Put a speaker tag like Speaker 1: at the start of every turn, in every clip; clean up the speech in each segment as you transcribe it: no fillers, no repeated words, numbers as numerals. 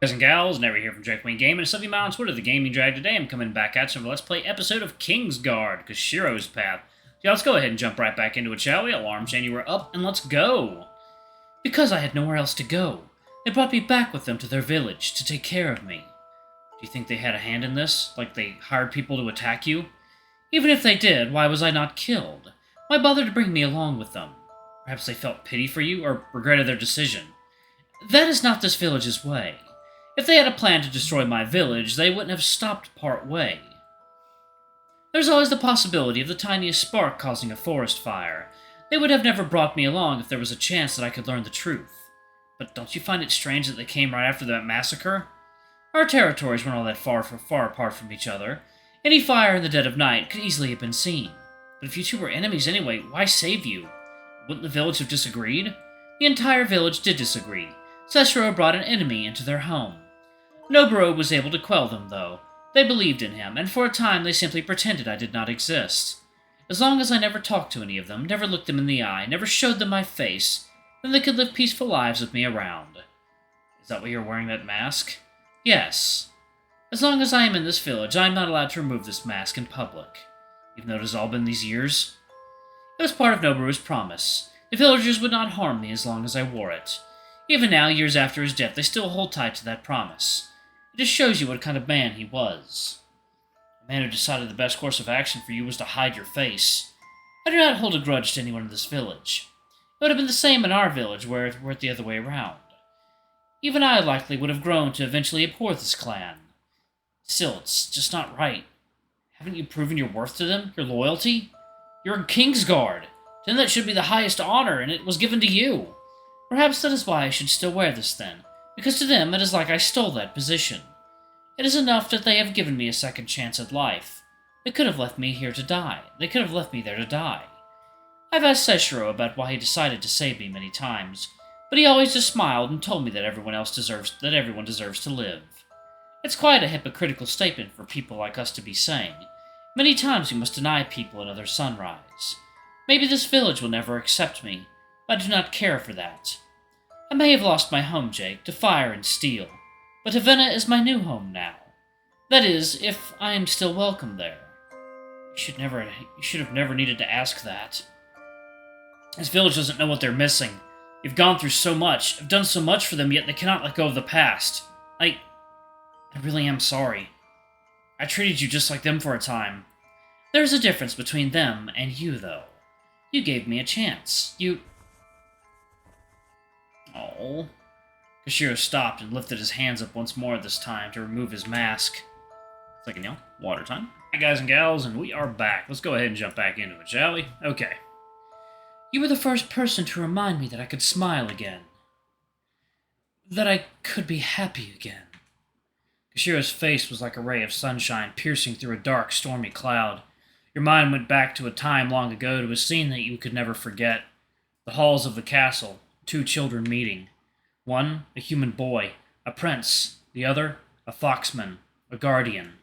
Speaker 1: Guys and gals, Never here from Jake Game, and something on Twitter, the Gaming Drag. Today I'm coming back at you with a Let's Play episode of Kingsguard, Koshiro's Path. Yeah, let's go ahead and jump right back into it, shall we? Alarm chain, you were up, and let's go! Because I had nowhere else to go, they brought me back with them to their village to take care of me. Do you think they had a hand in this? Like they hired people to attack you? Even if they did, why was I not killed? Why bother to bring me along with them? Perhaps they felt pity for you, or regretted their decision. That is not this village's way. If they had a plan to destroy my village, they wouldn't have stopped part way. There's always the possibility of the tiniest spark causing a forest fire. They would have never brought me along if there was a chance that I could learn the truth. But don't you find it strange that they came right after that massacre? Our territories weren't all that far apart from each other. Any fire in the dead of night could easily have been seen. But if you two were enemies anyway, why save you? Wouldn't the village have disagreed? The entire village did disagree. Koshiro brought an enemy into their home. Noboru was able to quell them, though. They believed in him, and for a time they simply pretended I did not exist. As long as I never talked to any of them, never looked them in the eye, never showed them my face, then they could live peaceful lives with me around. Is that why you're wearing that mask? Yes. As long as I am in this village, I am not allowed to remove this mask in public. Even though it has all been these years? It was part of Noboru's promise. The villagers would not harm me as long as I wore it. Even now, years after his death, they still hold tight to that promise. It just shows you what kind of man he was. A man who decided the best course of action for you was to hide your face. I do not hold a grudge to anyone in this village. It would have been the same in our village, were it the other way around. Even I likely would have grown to eventually abhor this clan. Still, it's just not right. Haven't you proven your worth to them, your loyalty? You're a Kingsguard. To them that should be the highest honor, and it was given to you. Perhaps that is why I should still wear this then, because to them it is like I stole that position. It is enough that they have given me a second chance at life. They could have left me here to die. They could have left me there to die. I've asked Koshiro about why he decided to save me many times, but he always just smiled and told me that everyone deserves to live. It's quite a hypocritical statement for people like us to be saying. Many times we must deny people another sunrise. Maybe this village will never accept me, but I do not care for that. I may have lost my home, Jake, to fire and steel, but Havana is my new home now. That is, if I am still welcome there. You should have never needed to ask that. This village doesn't know what they're missing. You've gone through so much, have done so much for them, yet they cannot let go of the past. I really am sorry. I treated you just like them for a time. There's a difference between them and you, though. You gave me a chance. Oh. Koshiro stopped and lifted his hands up once more this time to remove his mask. Second, y'all. Water time. Hi, guys and gals, and we are back. Let's go ahead and jump back into it, shall we? Okay. You were the first person to remind me that I could smile again. That I could be happy again. Koshiro's face was like a ray of sunshine piercing through a dark, stormy cloud. Your mind went back to a time long ago to a scene that you could never forget. The halls of the castle, two children meeting. One, a human boy, a prince. The other, a foxman, a guardian.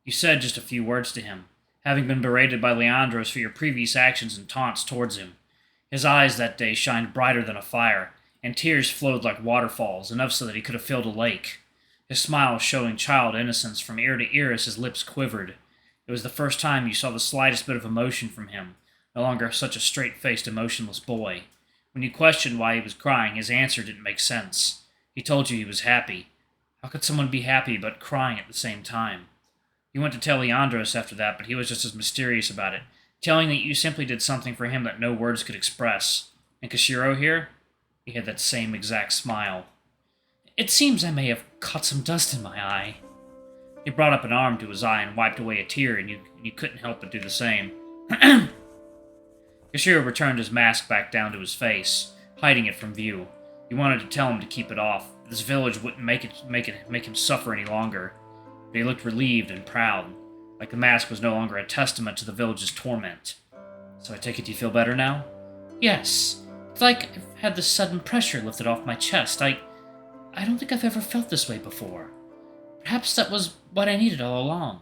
Speaker 1: You said just a few words to him, having been berated by Leandros for your previous actions and taunts towards him. His eyes that day shined brighter than a fire, and tears flowed like waterfalls, enough so that he could have filled a lake. His smile showing child innocence from ear to ear as his lips quivered. It was the first time you saw the slightest bit of emotion from him, no longer such a straight-faced, emotionless boy. When you questioned why he was crying, his answer didn't make sense. He told you he was happy. How could someone be happy but crying at the same time? You went to tell Leandros after that, but he was just as mysterious about it, telling that you simply did something for him that no words could express. And Koshiro here? He had that same exact smile. It seems I may have caught some dust in my eye. He brought up an arm to his eye and wiped away a tear, and you couldn't help but do the same. Koshiro returned his mask back down to his face, hiding it from view. He wanted to tell him to keep it off. This village wouldn't make him suffer any longer. But he looked relieved and proud, like the mask was no longer a testament to the village's torment. So I take it you feel better now? Yes. It's like I've had this sudden pressure lifted off my chest. I don't think I've ever felt this way before. Perhaps that was what I needed all along.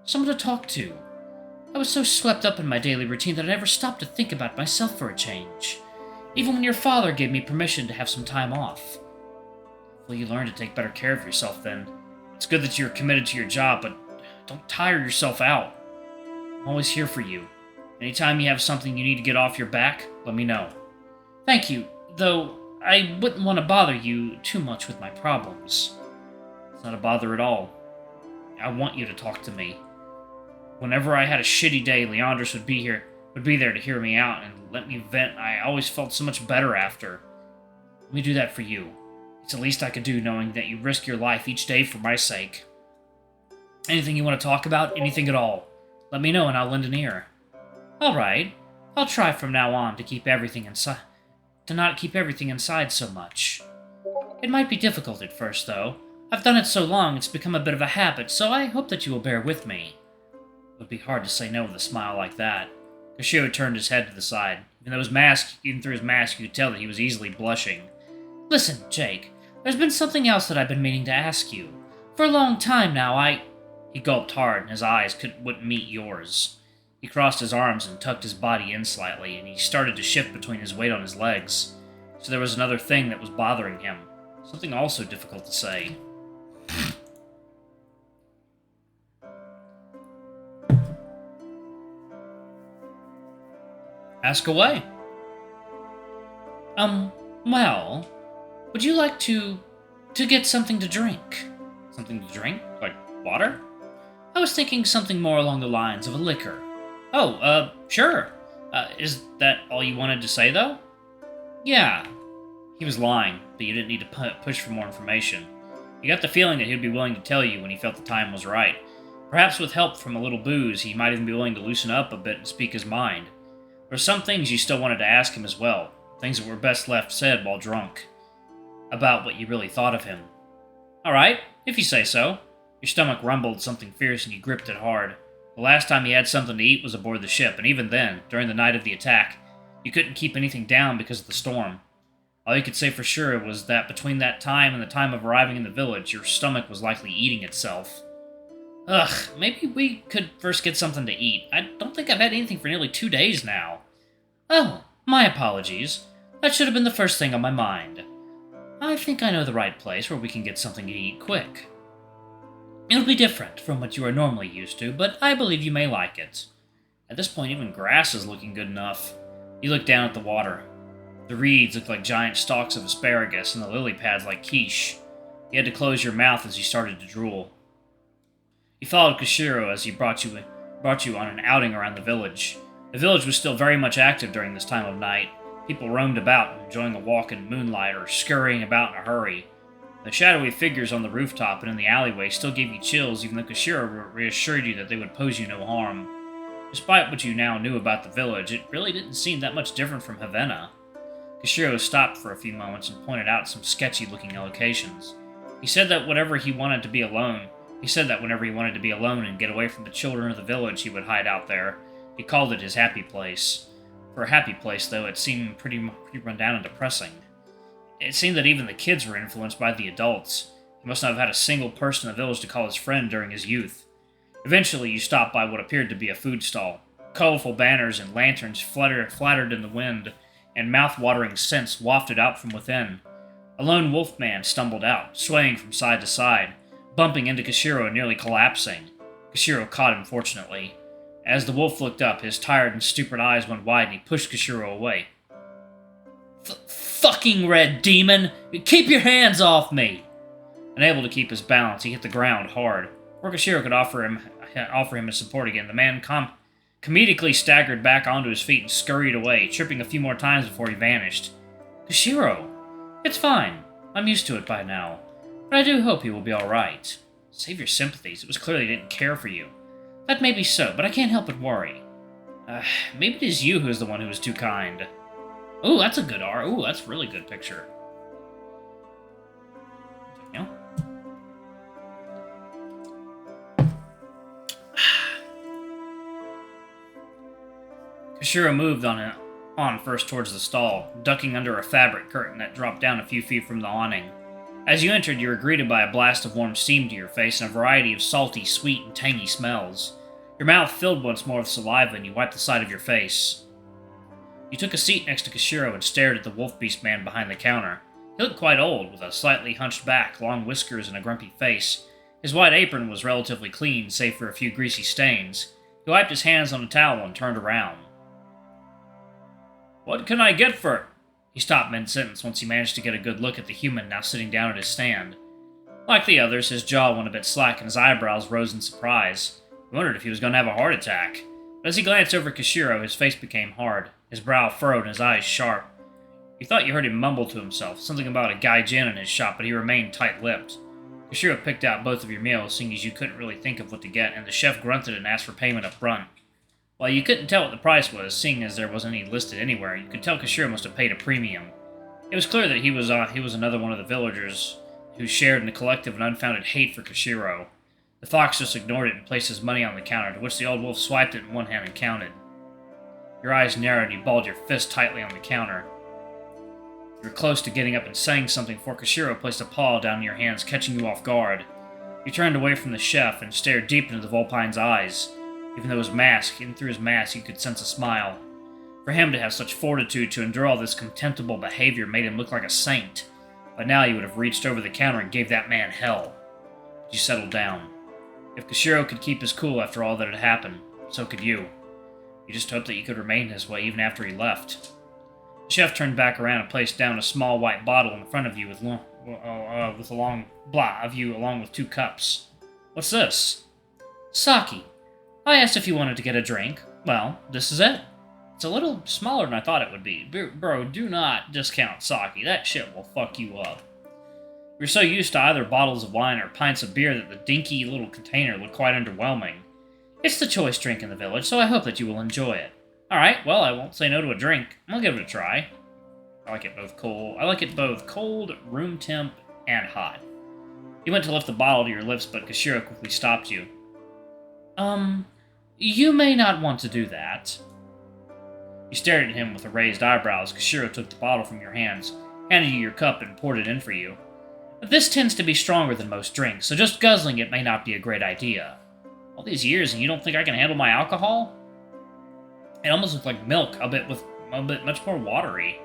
Speaker 1: Someone to talk to. I was so swept up in my daily routine that I never stopped to think about myself for a change. Even when your father gave me permission to have some time off. Will you learn to take better care of yourself then? It's good that you're committed to your job, but don't tire yourself out. I'm always here for you. Anytime you have something you need to get off your back, let me know. Thank you, though I wouldn't want to bother you too much with my problems. It's not a bother at all. I want you to talk to me. Whenever I had a shitty day, Leandros would be there to hear me out and let me vent. I always felt so much better after. Let me do that for you. It's the least I could do, knowing that you risk your life each day for my sake. Anything you want to talk about, anything at all, let me know and I'll lend an ear. Alright, I'll try from now on to not keep everything inside so much. It might be difficult at first, though. I've done it so long it's become a bit of a habit, so I hope that you will bear with me. It would be hard to say no with a smile like that. Koshiro turned his head to the side. Even through his mask, you could tell that he was easily blushing. Listen, Jake, there's been something else that I've been meaning to ask you. For a long time now, He gulped hard, and his eyes wouldn't meet yours. He crossed his arms and tucked his body in slightly, and he started to shift between his weight on his legs. So there was another thing that was bothering him. Something also difficult to say. Ask away. Well, would you like to get something to drink? Something to drink? Like water? I was thinking something more along the lines of a liquor. Oh, sure. Is that all you wanted to say, though? Yeah. He was lying, but you didn't need to push for more information. You got the feeling that he'd be willing to tell you when he felt the time was right. Perhaps with help from a little booze, he might even be willing to loosen up a bit and speak his mind. There were some things you still wanted to ask him as well, things that were best left said while drunk. About what you really thought of him. Alright, if you say so. Your stomach rumbled something fierce and you gripped it hard. The last time you had something to eat was aboard the ship, and even then, during the night of the attack, you couldn't keep anything down because of the storm. All you could say for sure was that between that time and the time of arriving in the village, your stomach was likely eating itself. Ugh, maybe we could first get something to eat. I don't think I've had anything for nearly 2 days now. Oh, my apologies. That should have been the first thing on my mind. I think I know the right place where we can get something to eat quick. It'll be different from what you are normally used to, but I believe you may like it. At this point, even grass is looking good enough. You look down at the water. The reeds look like giant stalks of asparagus, and the lily pads like quiche. You had to close your mouth as you started to drool. You followed Koshiro as he brought you on an outing around the village. The village was still very much active during this time of night. People roamed about, enjoying a walk in moonlight or scurrying about in a hurry. The shadowy figures on the rooftop and in the alleyway still gave you chills, even though Koshiro reassured you that they would pose you no harm. Despite what you now knew about the village, it really didn't seem that much different from Havana. Koshiro stopped for a few moments and pointed out some sketchy-looking locations. He said that whenever he wanted to be alone and get away from the children of the village, he would hide out there. He called it his happy place. For a happy place, though, it seemed pretty run down and depressing. It seemed that even the kids were influenced by the adults. He must not have had a single person in the village to call his friend during his youth. Eventually, you stopped by what appeared to be a food stall. Colorful banners and lanterns flattered in the wind, and mouth-watering scents wafted out from within. A lone wolfman stumbled out, swaying from side to side, bumping into Koshiro and nearly collapsing. Koshiro caught him, fortunately. As the wolf looked up, his tired and stupid eyes went wide and he pushed Koshiro away. Fucking red demon! Keep your hands off me! Unable to keep his balance, he hit the ground hard. Before Koshiro could offer him his support again, the man comedically staggered back onto his feet and scurried away, tripping a few more times before he vanished. Koshiro! It's fine. I'm used to it by now. But I do hope he will be alright. Save your sympathies. It was clear he didn't care for you. That may be so, but I can't help but worry. Maybe it is you who is the one who is too kind. Ooh, that's a good art. Ooh, that's a really good picture. You know? Koshiro moved on first towards the stall, ducking under a fabric curtain that dropped down a few feet from the awning. As you entered, you were greeted by a blast of warm steam to your face and a variety of salty, sweet, and tangy smells. Your mouth filled once more with saliva and you wiped the side of your face. You took a seat next to Koshiro and stared at the wolf beast man behind the counter. He looked quite old, with a slightly hunched back, long whiskers, and a grumpy face. His white apron was relatively clean, save for a few greasy stains. He wiped his hands on a towel and turned around. "What can I get for..." He stopped mid-sentence once he managed to get a good look at the human now sitting down at his stand. Like the others, his jaw went a bit slack and his eyebrows rose in surprise. He wondered if he was going to have a heart attack. But as he glanced over at Koshiro, his face became hard, his brow furrowed and his eyes sharp. You thought you heard him mumble to himself, something about a gaijin in his shop, but he remained tight-lipped. Koshiro picked out both of your meals, seeing as you couldn't really think of what to get, and the chef grunted and asked for payment up front. While you couldn't tell what the price was, seeing as there wasn't any listed anywhere, you could tell Koshiro must have paid a premium. It was clear that he was another one of the villagers who shared in a collective and unfounded hate for Koshiro. The fox just ignored it and placed his money on the counter, to which the old wolf swiped it in one hand and counted. Your eyes narrowed and you balled your fist tightly on the counter. You were close to getting up and saying something before Koshiro placed a paw down in your hands, catching you off guard. You turned away from the chef and stared deep into the Vulpine's eyes. Even through his mask, you could sense a smile. For him to have such fortitude to endure all this contemptible behavior made him look like a saint. But now you would have reached over the counter and gave that man hell. You settled down. If Koshiro could keep his cool after all that had happened, so could you. You just hoped that you could remain this way even after he left. The chef turned back around and placed down a small white bottle in front of you along with 2 cups. What's this? Sake. I asked if you wanted to get a drink. Well, this is it. It's a little smaller than I thought it would be. Bro, do not discount sake. That shit will fuck you up. You're so used to either bottles of wine or pints of beer that the dinky little container looked quite underwhelming. It's the choice drink in the village, so I hope that you will enjoy it. Alright, well, I won't say no to a drink. I'll give it a try. I like it both cold, room temp, and hot. You went to lift the bottle to your lips, but Koshiro quickly stopped you. You may not want to do that. You stared at him with raised eyebrows. Koshiro took the bottle from your hands, handed you your cup, and poured it in for you. This tends to be stronger than most drinks, so just guzzling it may not be a great idea. All these years, and you don't think I can handle my alcohol? It almost looked like milk, albeit much more watery.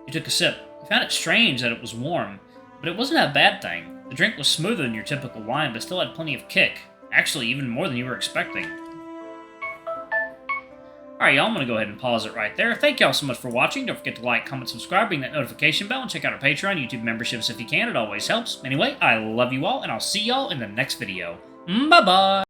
Speaker 1: You took a sip. You found it strange that it was warm, but it wasn't a bad thing. The drink was smoother than your typical wine, but still had plenty of kick. Actually, even more than you were expecting. Alright, y'all, I'm going to go ahead and pause it right there. Thank y'all so much for watching. Don't forget to like, comment, subscribe, ring that notification bell, and check out our Patreon, YouTube memberships if you can. It always helps. Anyway, I love you all, and I'll see y'all in the next video. Bye-bye!